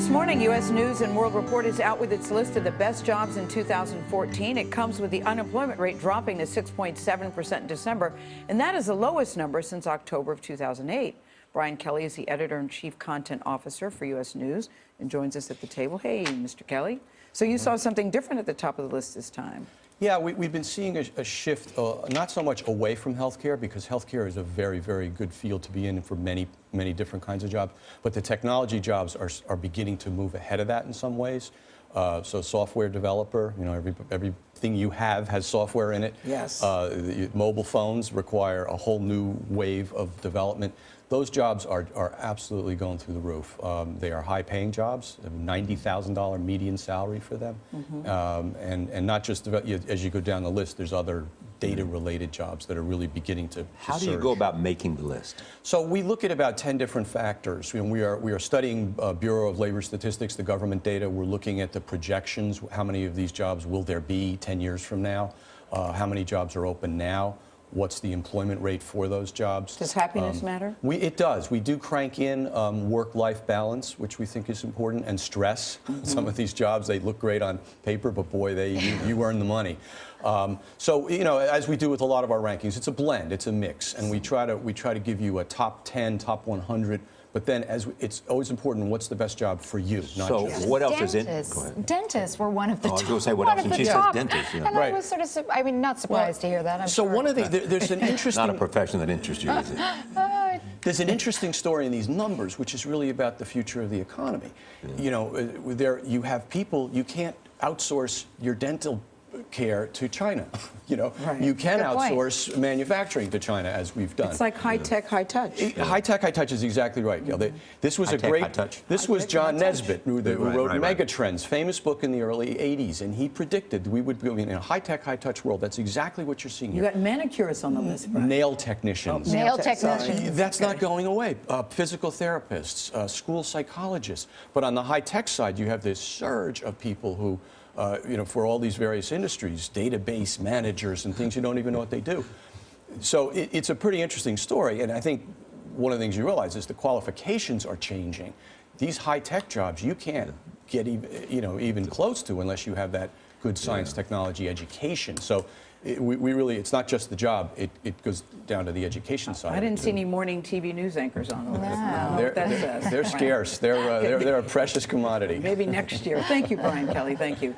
This morning, U.S. News and World Report is out with its list of the best jobs in 2014. It comes with the unemployment rate dropping to 6.7% in December, and that is the lowest number since October of 2008. Brian Kelly is the editor-in-chief content officer for U.S. News and joins us at the table. Hey, Mr. Kelly. So you saw something different at the top of the list this time. Yeah, we've been seeing a shift, not so much away from healthcare, because healthcare is a very, very good field to be in for many, many different kinds of jobs. But the technology jobs are beginning to move ahead of that in some ways. So software developer, you know, everything you have has software in it. Yes. Mobile phones require a whole new wave of development. Those jobs are absolutely going through the roof. They are high-paying jobs, $90,000 median salary for them. And not just, as you go down the list, there's other data-related jobs that are really beginning to How do you go about making the list? So we look at about 10 different factors. We are studying Bureau of Labor Statistics, the government data. We're looking at the projections. How many of these jobs will there be 10 years from now? How many jobs are open now? What's the employment rate for those jobs? Does happiness matter? It does. We do crank in work-life balance, which we think is important, and stress. Some of these jobs, they look great on paper, but boy, you earn the money. So, you know, as we do with a lot of our rankings, it's a blend, it's a mix, and we try to give you a top 10, top 100. But then, it's always important, what's the best job for you? Not so just what else is in? Dentists were one of the top. I was going to say, what else? And she says dentists. Yeah. And I was sort of, I mean, not surprised to hear that. I'm so sure. one of the, there's an interesting... Not a profession that interests you, is it? There's an interesting story in these numbers, which is really about the future of the economy. You know, you have people, you can't outsource your dental care to China. You know, you can outsource manufacturing to China, as we've done. It's like high-tech, high-touch. High-tech, high-touch is exactly right. You know, this was This was John Nesbitt, who wrote Megatrends, famous book in the early 80s, and he predicted we would be in a high-tech, high-touch world. That's exactly what you're seeing here. You got manicurists on the list, Brian. Nail technicians. Nail technicians. That's not going away. Physical therapists, school psychologists. But on the high-tech side, you have this surge of people who you know, for all these various industries, database managers and things, you don't even know what they do. So it's a pretty interesting story, and I think one of the things you realize is the qualifications are changing. These high-tech jobs you can't get even close to unless you have that good science, technology, education. So we really, it's not just the job, it goes down to the education side. I didn't see any morning TV news anchors on the list. No. They're scarce. They're a precious commodity. Maybe next year. Thank you, Brian Kelly. Thank you.